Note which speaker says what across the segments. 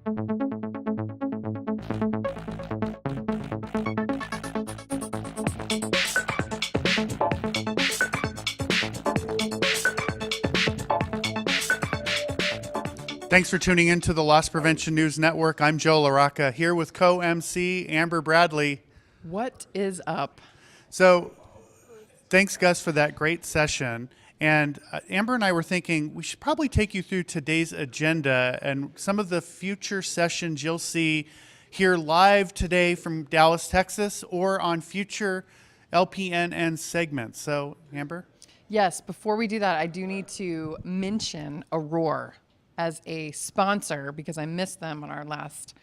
Speaker 1: Thanks for tuning in to the Loss Prevention News Network. I'm Joe LaRocca here with co-MC Amber Bradley.
Speaker 2: What is up?
Speaker 1: So thanks, Gus, for that great session. And Amber and I were thinking we should probably take you through today's agenda and some of the future sessions you'll see here live today from Dallas, Texas, or on future LPNN segments. So, Amber?
Speaker 2: Yes, before we do that, I do need to mention Aurora as a sponsor because I missed them on our last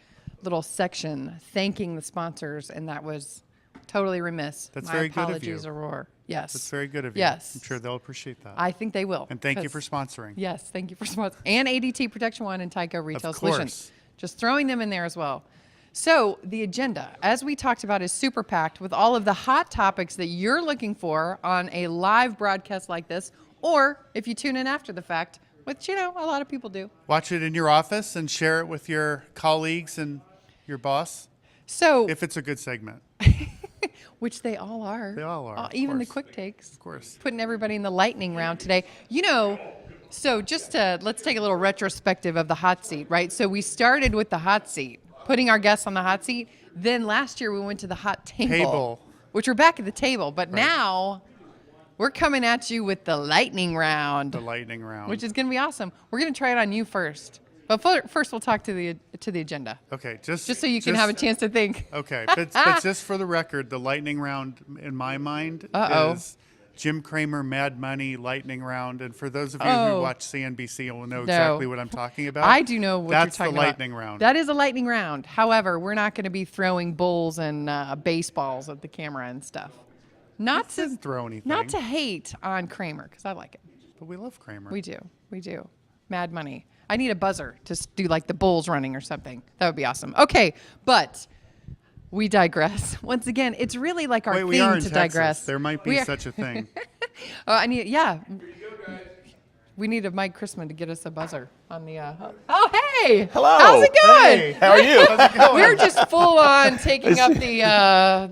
Speaker 2: little section, thanking the sponsors, and that was totally remiss.
Speaker 1: That's
Speaker 2: My
Speaker 1: very good of
Speaker 2: apologies,
Speaker 1: you.
Speaker 2: Aurora. Yes.
Speaker 1: That's very good of you.
Speaker 2: Yes.
Speaker 1: I'm sure they'll appreciate that.
Speaker 2: I think they will.
Speaker 1: And thank you for sponsoring.
Speaker 2: Yes, thank you for sponsoring. And ADT Protection One and Tyco Retail
Speaker 1: Of course.
Speaker 2: Solutions. Just throwing them in there as well. So the agenda, as we talked about, is super packed with all of the hot topics that you're looking for on a live broadcast like this, or if you tune in after the fact, which, a lot of people do.
Speaker 1: Watch it in your office and share it with your colleagues and your boss.
Speaker 2: So,
Speaker 1: if it's a good segment.
Speaker 2: which they all are.
Speaker 1: They all are.
Speaker 2: Even the quick takes.
Speaker 1: Of course.
Speaker 2: Putting everybody in the lightning round today. So just let's take a little retrospective of the hot seat, right? So we started with the hot seat, putting our guests on the hot seat. Then last year we went to the hot table. Which we're back at the table. But now we're coming at you with the lightning round.
Speaker 1: The lightning round.
Speaker 2: Which is going to be awesome. We're going to try it on you first. But first we'll talk to the agenda.
Speaker 1: Okay.
Speaker 2: Just so you can have a chance to think.
Speaker 1: Okay. But just for the record, the lightning round in my mind is Jim Cramer Mad Money lightning round. And for those of you who watch CNBC, you'll know exactly what I'm talking about.
Speaker 2: I do know what you're talking about.
Speaker 1: That's the lightning round.
Speaker 2: That is a lightning round. However, we're not going to be throwing bulls and baseballs at the camera and stuff. Not to
Speaker 1: throw anything.
Speaker 2: Not to hate on Cramer, because I like it.
Speaker 1: But we love Cramer.
Speaker 2: We do. Mad Money. I need a buzzer to do like the bulls running or something. That would be awesome. Okay, but we digress. Once again, it's really like our thing
Speaker 1: we are in
Speaker 2: to
Speaker 1: Texas.
Speaker 2: digress.
Speaker 1: There might be such a thing.
Speaker 2: We need a Mike Chrisman to get us a buzzer on the. Oh, hey!
Speaker 3: Hello.
Speaker 2: How's it going?
Speaker 3: Hey, how are you?
Speaker 1: How's it going?
Speaker 2: We're just full on taking up the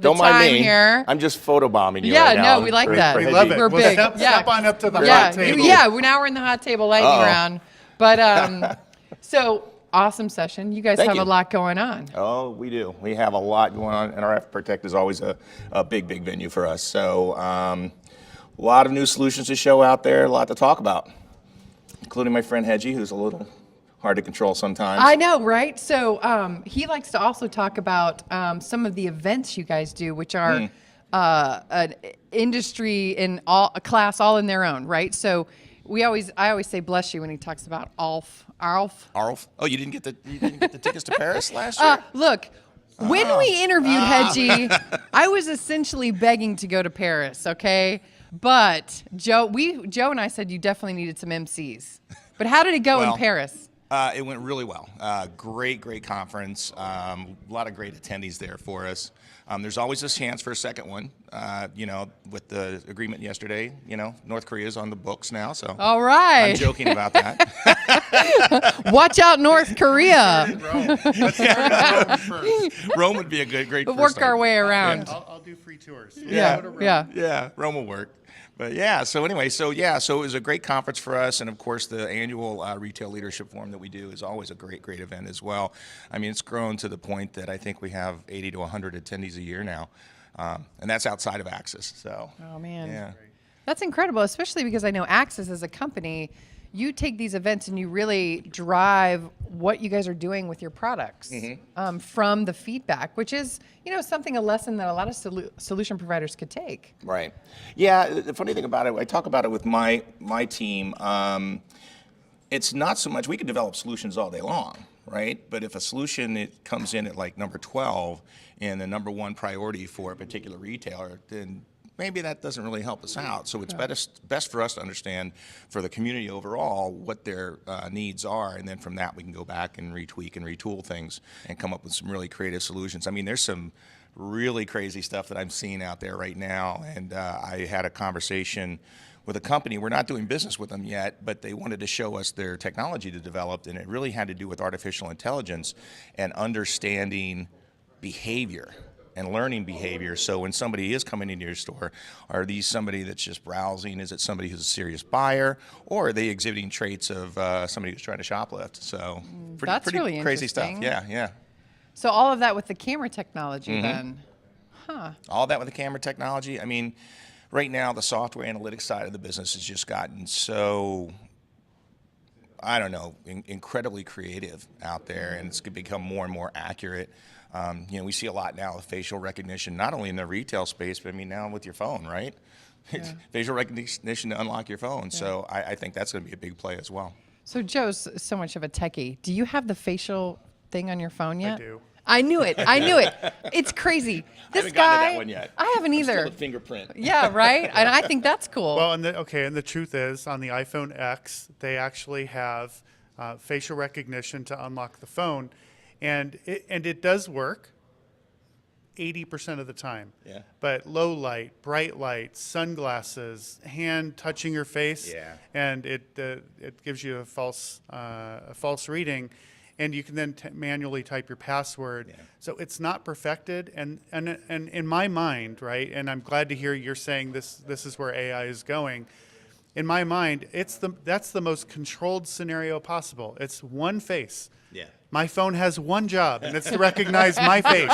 Speaker 3: Don't
Speaker 2: time
Speaker 3: mind me.
Speaker 2: here.
Speaker 3: I'm just photobombing you
Speaker 2: Yeah,
Speaker 3: right now.
Speaker 2: no, we like that.
Speaker 1: We love it.
Speaker 2: We're
Speaker 1: Well,
Speaker 2: big.
Speaker 1: Step on up to the
Speaker 2: Yeah,
Speaker 1: hot table.
Speaker 2: now we're in the hot table lightning round. But so awesome session. You guys have a lot going on.
Speaker 3: Oh, we do. We have a lot going on. NRF Protect is always a big venue for us. So a lot of new solutions to show out there, a lot to talk about, including my friend Hedgie, who's a little hard to control sometimes.
Speaker 2: I know, right? So he likes to also talk about some of the events you guys do, which are an industry in a class all in their own, right? So I always say bless you when he talks about ALF.
Speaker 3: Oh, you didn't get the tickets to Paris last year?
Speaker 2: Look, when we interviewed Hedgie, I was essentially begging to go to Paris, okay? But Joe and I said you definitely needed some MCs. But how did it go in Paris?
Speaker 4: It went really well. Great conference. A lot of great attendees there for us. There's always a chance for a second one. With the agreement yesterday, North Korea's on the books now. So
Speaker 2: all right.
Speaker 4: I'm joking about that.
Speaker 2: Watch out, North Korea.
Speaker 4: Rome would be a great.
Speaker 2: We'll work our way around.
Speaker 1: I'll do free tours.
Speaker 2: Yeah.
Speaker 4: Rome will work. But so it was a great conference for us, and of course the annual Retail Leadership Forum that we do is always a great event as well. I mean, it's grown to the point that I think we have 80 to 100 attendees a year now, and that's outside of Axis. So.
Speaker 2: Oh man.
Speaker 4: Yeah.
Speaker 2: That's incredible, especially because I know Axis as a company, you take these events and you really drive what you guys are doing with your products from the feedback, which is, a lesson that a lot of solution providers could take.
Speaker 3: Right. Yeah, the funny thing about it, I talk about it with my team, it's not so much, we can develop solutions all day long, right? But if a solution it comes in at like number 12 and the number one priority for a particular retailer, then maybe that doesn't really help us out. So it's best for us to understand for the community overall what their needs are, and then from that we can go back and retweak and retool things and come up with some really creative solutions. I mean, there's some really crazy stuff that I'm seeing out there right now, and I had a conversation
Speaker 4: with a company. We're not doing business with them yet, but they wanted to show us their technology to develop, and it really had to do with artificial intelligence and understanding behavior and learning behavior. So when somebody is coming into your store, are these somebody that's just browsing? Is it somebody who's a serious buyer, or are they exhibiting traits of somebody who's trying to shoplift? So
Speaker 2: That's
Speaker 4: pretty
Speaker 2: really
Speaker 4: crazy stuff.
Speaker 2: interesting.
Speaker 4: Yeah.
Speaker 2: So all of that with the camera technology then.
Speaker 4: All that with the camera technology. I mean, right now the software analytics side of the business has just gotten so, I don't know, incredibly creative out there, and it's going to become more and more accurate. We see a lot now with facial recognition, not only in the retail space, but I mean now with your phone, right?
Speaker 2: Yeah.
Speaker 4: Facial recognition to unlock your phone. Yeah. So I think that's going to be a big play as well.
Speaker 2: So Joe's so much of a techie. Do you have the facial thing on your phone yet?
Speaker 1: I do.
Speaker 2: I knew it. It's crazy. This
Speaker 3: I haven't
Speaker 2: guy,
Speaker 3: gotten to that one yet.
Speaker 2: I haven't either.
Speaker 3: Still a fingerprint.
Speaker 2: Yeah, right. And I think that's cool.
Speaker 1: Well, and the truth is, on the iPhone X, they actually have facial recognition to unlock the phone, and it does work 80% of the time.
Speaker 3: Yeah.
Speaker 1: But low light, bright light, sunglasses, hand touching your face,
Speaker 3: Yeah.
Speaker 1: and it gives you a false reading. And you can then manually type your password.
Speaker 3: Yeah.
Speaker 1: So it's not perfected. And in my mind, right, and I'm glad to hear you're saying this is where AI is going. In my mind, that's the most controlled scenario possible. It's one face.
Speaker 3: Yeah.
Speaker 1: My phone has one job, and it's to recognize my face,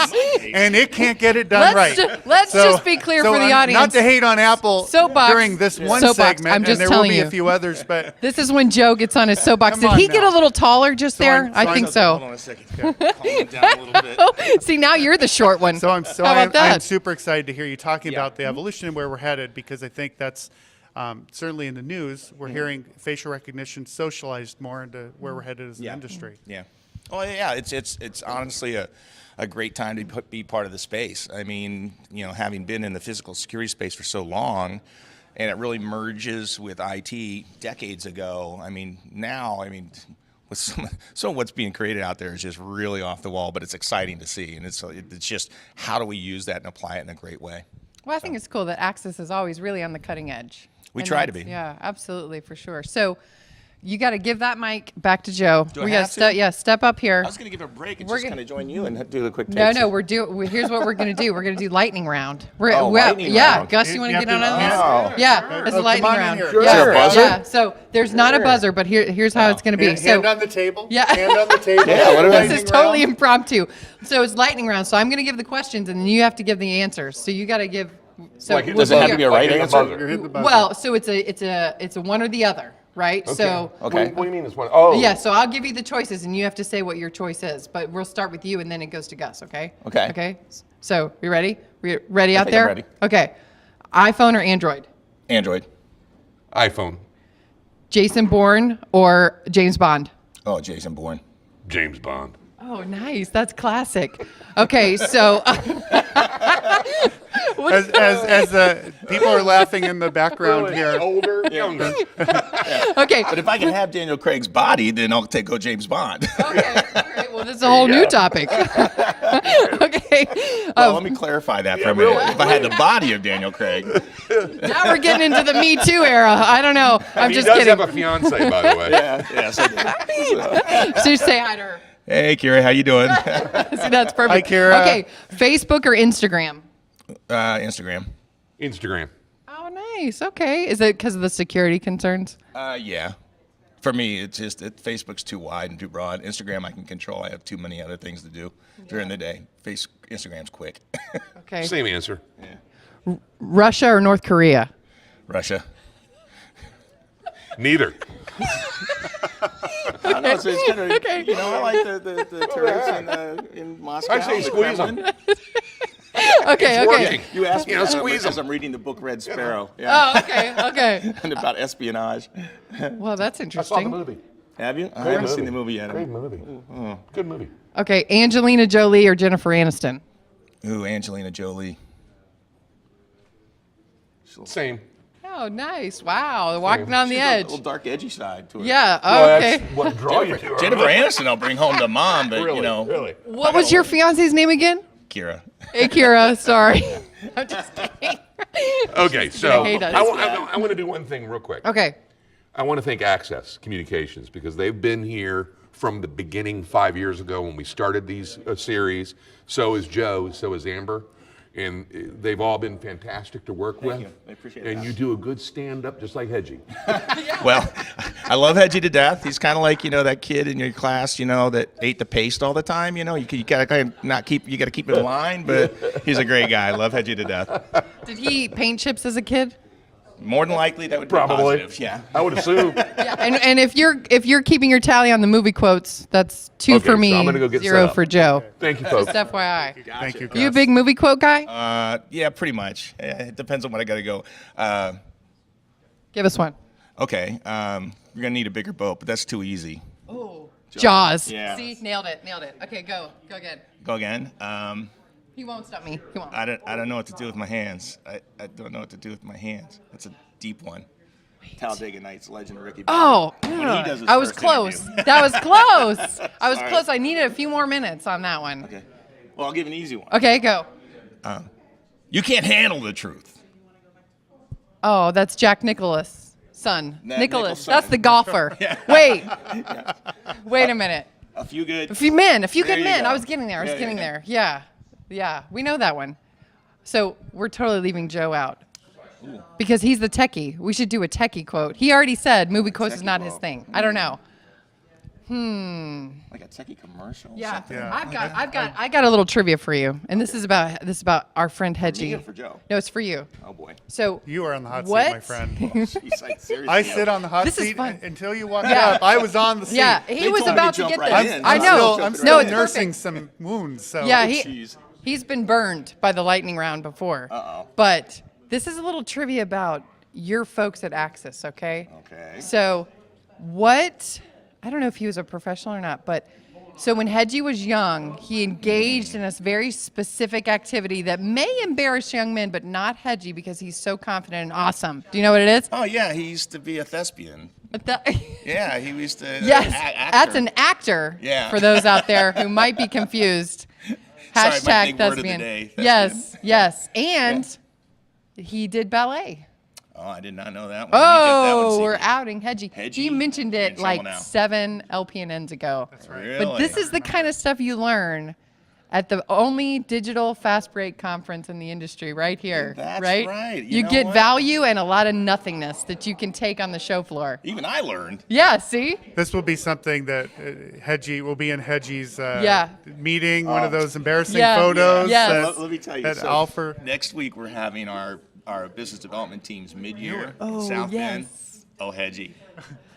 Speaker 1: and it can't get it done right.
Speaker 2: Let's just be clear for the audience.
Speaker 1: Not to hate on Apple
Speaker 2: Soapbox.
Speaker 1: during this one
Speaker 2: Soapbox.
Speaker 1: segment,
Speaker 2: I'm just
Speaker 1: and there will
Speaker 2: telling
Speaker 1: be
Speaker 2: you.
Speaker 1: a few others, but
Speaker 2: This is when Joe gets on his soapbox.
Speaker 1: Come
Speaker 2: Did
Speaker 1: on
Speaker 2: he get
Speaker 1: now.
Speaker 2: a little taller just there?
Speaker 1: I'm-
Speaker 2: I
Speaker 1: so
Speaker 2: think
Speaker 1: I'm-
Speaker 2: so.
Speaker 4: Hold on a second. Calm it down a little bit.
Speaker 2: See, now you're the short one.
Speaker 1: So
Speaker 2: How about that?
Speaker 1: I'm super excited to hear you talking about the evolution and where we're headed, because I think that's certainly in the news. We're hearing facial recognition socialized more into where we're headed as an industry.
Speaker 4: Yeah. Oh yeah, it's honestly a great time to be part of the space. I mean, having been in the physical security space for so long, and it really merges with IT decades ago. I mean, now, with some of what's being created out there is just really off the wall, but it's exciting to see, and it's just how do we use that and apply it in a great way.
Speaker 2: Well, I think it's cool that Axis is always really on the cutting edge.
Speaker 4: We
Speaker 2: And
Speaker 4: try to
Speaker 2: that's-
Speaker 4: be.
Speaker 2: Yeah, absolutely, for sure. So you got to give that mic back to Joe.
Speaker 4: Do I
Speaker 2: We
Speaker 4: have
Speaker 2: gotta
Speaker 4: to?
Speaker 2: step up here.
Speaker 3: I was going to give it a break and
Speaker 2: We're
Speaker 3: just
Speaker 2: gonna-
Speaker 3: kind of join you and do the quick
Speaker 2: No,
Speaker 3: takes.
Speaker 2: here's what we're going to do. We're going to do lightning round.
Speaker 3: Lightning
Speaker 2: yeah,
Speaker 3: round.
Speaker 2: Gus, you want to
Speaker 1: You
Speaker 2: get
Speaker 1: have
Speaker 2: on
Speaker 1: to-
Speaker 2: this? Yeah, it's a
Speaker 1: come
Speaker 2: lightning
Speaker 1: on in
Speaker 2: round.
Speaker 1: here.
Speaker 3: Sure.
Speaker 2: Yeah,
Speaker 3: Is there a buzzer?
Speaker 2: yeah. So there's not a buzzer, but here's how it's going to be.
Speaker 1: Hand on the table.
Speaker 2: Yeah.
Speaker 1: Hand on the table.
Speaker 3: Yeah, what are we-
Speaker 2: This is totally impromptu. So it's lightning round. So I'm going to give the questions, and then you have to give the answers. So you got to give. So
Speaker 3: Does it have to be a right answer?
Speaker 1: You're hitting the buzzer.
Speaker 2: Well, so it's a one or the other, right? So
Speaker 3: Okay.
Speaker 5: What do you mean it's one? Oh.
Speaker 2: yeah, so I'll give you the choices, and you have to say what your choice is. But we'll start with you, and then it goes to Gus. Okay?
Speaker 3: Okay.
Speaker 2: Okay. So you ready? We ready out
Speaker 3: think
Speaker 2: there?
Speaker 3: I'm ready.
Speaker 2: Okay. iPhone or Android?
Speaker 3: Android.
Speaker 5: iPhone.
Speaker 2: Jason Bourne or James Bond?
Speaker 3: Oh, Jason Bourne.
Speaker 5: James Bond.
Speaker 2: Oh, nice. That's classic. Okay, so
Speaker 1: As the people are laughing in the background here.
Speaker 5: Older, younger.
Speaker 2: okay.
Speaker 3: But if I can have Daniel Craig's body, then I'll go James Bond.
Speaker 2: Okay. All right. Well, this is a whole new topic. Okay.
Speaker 3: Well, let me clarify that for a minute. If I had the body of Daniel Craig.
Speaker 2: Now we're getting into the Me Too era. I don't know. I'm
Speaker 5: He
Speaker 2: just
Speaker 5: does
Speaker 2: kidding.
Speaker 5: have a fiance, by the way.
Speaker 3: Yes, I do.
Speaker 2: So say hi to her.
Speaker 3: Hey, Kira, how you doing?
Speaker 2: See, that's perfect.
Speaker 1: Hi, Kira.
Speaker 2: Okay. Facebook or Instagram?
Speaker 3: Instagram.
Speaker 5: Instagram.
Speaker 2: Oh, nice. Okay. Is it because of the security concerns?
Speaker 3: Yeah. For me, it's just Facebook's too wide and too broad. Instagram, I can control. I have too many other things to do during the day. Instagram's quick.
Speaker 2: Okay.
Speaker 5: Same answer.
Speaker 2: Russia or North Korea?
Speaker 3: Russia.
Speaker 5: Neither.
Speaker 3: I know, so it's kind of,
Speaker 2: Okay.
Speaker 3: I like the turrets in Moscow.
Speaker 5: I say
Speaker 3: the
Speaker 5: squeeze
Speaker 3: Kremlin.
Speaker 5: them.
Speaker 2: Okay. Okay.
Speaker 5: Working.
Speaker 3: You asked me
Speaker 5: Squeeze
Speaker 3: because I'm reading the book Red Sparrow. Yeah.
Speaker 2: Oh, okay. Okay.
Speaker 3: And about espionage.
Speaker 2: Well, that's
Speaker 5: I saw the
Speaker 2: interesting.
Speaker 5: movie.
Speaker 3: Have you? I haven't seen the movie yet.
Speaker 5: Great movie. Good movie.
Speaker 2: Okay. Angelina Jolie or Jennifer Aniston?
Speaker 3: Ooh, Angelina Jolie.
Speaker 5: Same.
Speaker 2: Oh, nice. Wow. Walking on the
Speaker 3: She's got a
Speaker 2: edge.
Speaker 3: little dark, edgy side to her.
Speaker 2: Yeah.
Speaker 5: Well,
Speaker 2: Okay.
Speaker 5: that's what draw you to her.
Speaker 3: Jennifer Aniston, I'll bring home to mom, but
Speaker 5: Really? Really?
Speaker 2: What was your fiance's name again?
Speaker 3: Kira.
Speaker 2: Hey, Kira. Sorry. I'm just kidding.
Speaker 5: Okay, so
Speaker 2: hate us.
Speaker 5: I want to do one thing real quick.
Speaker 2: Okay.
Speaker 5: I want to thank Access Communications because they've been here from the beginning 5 years ago when we started these series. So is Joe, so is Amber. And they've all been fantastic to work with.
Speaker 3: you. I appreciate
Speaker 5: And
Speaker 3: that.
Speaker 5: you do a good stand-up just like Hedgie.
Speaker 3: Well, I love Hedgie to death. He's kind of like, that kid in your class, that ate the paste all the time. You gotta kind of not keep, you gotta keep it in line, but he's a great guy. I love Hedgie to death.
Speaker 2: Did he eat paint chips as a kid?
Speaker 3: More than likely, that would be
Speaker 5: Probably.
Speaker 3: positive. Yeah.
Speaker 5: I would assume.
Speaker 2: Yeah. And if you're keeping your tally on the movie quotes, that's 2
Speaker 5: Okay,
Speaker 2: for
Speaker 5: so
Speaker 2: me,
Speaker 5: I'm gonna go get
Speaker 2: 0
Speaker 5: set up.
Speaker 2: for Joe.
Speaker 5: Thank you, folks.
Speaker 2: Just FYI.
Speaker 1: Thank you, Gus.
Speaker 2: You a big movie quote guy?
Speaker 3: Yeah, pretty much. It depends on what I gotta go.
Speaker 2: Give us one.
Speaker 3: Okay. You're gonna need a bigger boat, but that's too easy.
Speaker 2: Jaws.
Speaker 3: Yeah.
Speaker 2: See, nailed it. Okay, go again.
Speaker 3: Go again.
Speaker 2: He won't stop me. Come on.
Speaker 3: I don't know what to do with my hands. I don't know what to do with my hands. That's a deep one. Talladega Nights legend Ricky
Speaker 2: Oh,
Speaker 3: Bobby. When he does his
Speaker 2: I was
Speaker 3: first
Speaker 2: close.
Speaker 3: interview.
Speaker 2: That was close. I was
Speaker 3: Sorry.
Speaker 2: close. I needed a few more minutes on that one.
Speaker 3: Okay. Well, I'll give you an easy one.
Speaker 2: Okay, go.
Speaker 3: You can't handle the truth.
Speaker 2: Oh, that's Jack Nicklaus' son. Nicholas.
Speaker 3: Nicholson.
Speaker 2: That's the golfer. Wait. Wait a minute.
Speaker 3: A few good.
Speaker 2: A few good
Speaker 3: There you
Speaker 2: men.
Speaker 3: go.
Speaker 2: I was getting there.
Speaker 3: Yeah.
Speaker 2: There. Yeah. We know that one. So we're totally leaving Joe out. Because he's the techie. We should do a techie quote. He already said movie quotes is
Speaker 3: techie
Speaker 2: not his
Speaker 3: quote.
Speaker 2: thing. I don't know.
Speaker 3: Like a techie commercial.
Speaker 2: Yeah.
Speaker 3: Something.
Speaker 2: I got a little trivia for you. And this is about our friend
Speaker 3: Me or
Speaker 2: Hedgie.
Speaker 3: for Joe?
Speaker 2: No, it's for you.
Speaker 3: Oh boy.
Speaker 2: So
Speaker 1: You are on the hot
Speaker 2: what?
Speaker 1: seat, my friend.
Speaker 3: He's like, seriously.
Speaker 1: I sit on the hot
Speaker 2: This is
Speaker 1: seat
Speaker 2: fun.
Speaker 1: until you walk
Speaker 2: Yeah.
Speaker 1: up. I was on the seat.
Speaker 2: Yeah, he was
Speaker 3: told me to
Speaker 2: about to
Speaker 3: jump
Speaker 2: get
Speaker 3: right
Speaker 2: this.
Speaker 3: in.
Speaker 2: I
Speaker 1: I'm
Speaker 2: know.
Speaker 1: Still, I'm
Speaker 3: No,
Speaker 1: still
Speaker 2: it's
Speaker 1: nursing
Speaker 2: perfect.
Speaker 1: some wounds. So
Speaker 2: Yeah,
Speaker 3: Jeez.
Speaker 2: he's been burned by the lightning round before.
Speaker 3: Uh-oh.
Speaker 2: But this is a little trivia about your folks at Axis, okay?
Speaker 3: Okay.
Speaker 2: So I don't know if he was a professional or not, but so when Hedgie was young, he engaged in a very specific activity that may embarrass young men, but not Hedgie because he's so confident and awesome. Do you know what it is?
Speaker 3: Oh yeah, he used to be a thespian. Yeah, he used to.
Speaker 2: Yes,
Speaker 3: actor.
Speaker 2: that's an actor.
Speaker 3: Yeah.
Speaker 2: For those out there who might be confused.
Speaker 3: Sorry, my
Speaker 2: Hashtag
Speaker 3: big word of the
Speaker 2: thespian.
Speaker 3: day, thespian.
Speaker 2: Yes. And he did ballet.
Speaker 3: Oh, I did not know that one.
Speaker 2: Oh, we're outing Hedgie. He
Speaker 3: Hedgie,
Speaker 2: mentioned
Speaker 3: you're in
Speaker 2: it
Speaker 3: trouble
Speaker 2: like
Speaker 3: now.
Speaker 2: 7 LPNNs ago. That's
Speaker 1: right.
Speaker 3: Really?
Speaker 2: But this is the kind of stuff you learn at the only digital fast break conference in the industry right here.
Speaker 3: That's
Speaker 2: right?
Speaker 3: right.
Speaker 2: You
Speaker 3: You know
Speaker 2: get
Speaker 3: what?
Speaker 2: value and a lot of nothingness that you can take on the show floor.
Speaker 3: Even I learned.
Speaker 2: Yeah, see?
Speaker 1: this will be something that Hedgie will be in Hedgie's
Speaker 2: Yeah.
Speaker 1: meeting. One of those embarrassing
Speaker 2: Yeah.
Speaker 1: photos.
Speaker 2: Yes.
Speaker 1: that-
Speaker 3: Let me tell you.
Speaker 1: that
Speaker 3: so
Speaker 1: Alfred.
Speaker 3: next week we're having our business development teams mid-year
Speaker 2: Oh,
Speaker 3: in South Bend.
Speaker 2: yes.
Speaker 3: Oh, Hedgie,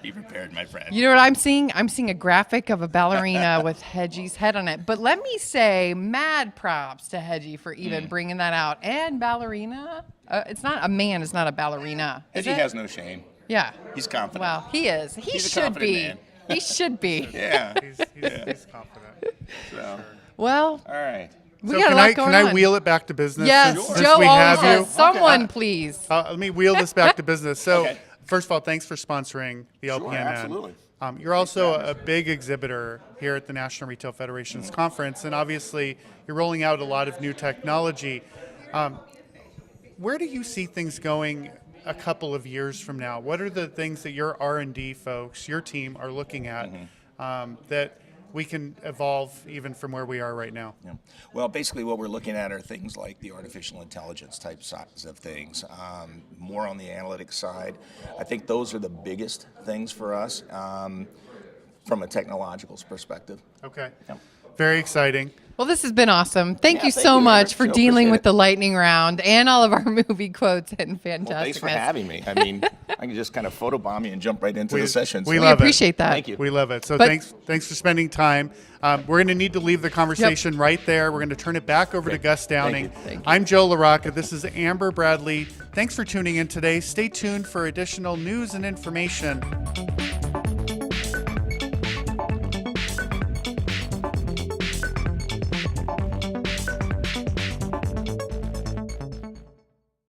Speaker 3: be prepared, my friend.
Speaker 2: You know what I'm seeing? I'm seeing a graphic of a ballerina with Hedgie's head on it. But let me say, mad props to Hedgie for even bringing that out. And ballerina? It's not a man. It's not a ballerina. Is
Speaker 3: Hedgie
Speaker 2: it?
Speaker 3: has no shame.
Speaker 2: Yeah.
Speaker 3: He's confident.
Speaker 2: Well, he is. He
Speaker 3: He's a
Speaker 2: should
Speaker 3: confident
Speaker 2: be.
Speaker 3: man.
Speaker 2: He should be.
Speaker 3: Yeah.
Speaker 1: He's confident.
Speaker 3: So,
Speaker 2: Well,
Speaker 3: all right.
Speaker 2: we
Speaker 1: So
Speaker 2: got
Speaker 1: can
Speaker 2: a lot
Speaker 1: I
Speaker 2: going
Speaker 1: can
Speaker 2: on.
Speaker 1: I wheel it back to business?
Speaker 2: Yes,
Speaker 1: since
Speaker 2: Joe
Speaker 1: we
Speaker 2: always
Speaker 1: have you?
Speaker 2: says, someone please.
Speaker 1: Let me wheel this back to business. So,
Speaker 3: Okay.
Speaker 1: first of all, thanks for sponsoring the LPNN.
Speaker 3: absolutely.
Speaker 1: You're also a big exhibitor here at the National Retail Federation's conference, and obviously you're rolling out a lot of new technology. Where do you see things going a couple of years from now? What are the things that your R&D folks, your team, are looking at that we can evolve even from where we are right now?
Speaker 3: Yeah. Well, basically what we're looking at are things like the artificial intelligence type sides of things, more on the analytics side. I think those are the biggest things for us from a technological perspective.
Speaker 1: Okay.
Speaker 3: Yep.
Speaker 1: Very exciting.
Speaker 2: Well, this has been awesome. Thank
Speaker 3: Yeah,
Speaker 2: you
Speaker 3: thank
Speaker 2: so
Speaker 3: you,
Speaker 2: much
Speaker 3: Amber.
Speaker 2: for
Speaker 3: Joe,
Speaker 2: dealing
Speaker 3: appreciate
Speaker 2: with
Speaker 3: it.
Speaker 2: the lightning round and all of our movie quotes and fantastic.
Speaker 3: Well, thanks for having me. I mean, I can just kind of photobomb you and jump right into the session.
Speaker 1: we
Speaker 2: We
Speaker 1: love it.
Speaker 2: appreciate that.
Speaker 3: Thank you.
Speaker 1: We love it. So
Speaker 2: But-
Speaker 1: thanks for spending time. We're going to need to leave the conversation right there. We're going to turn it back over to Gus Downing.
Speaker 3: Thank you.
Speaker 1: I'm Joe LaRocca. This is Amber Bradley. Thanks for tuning in today. Stay tuned for additional news and information.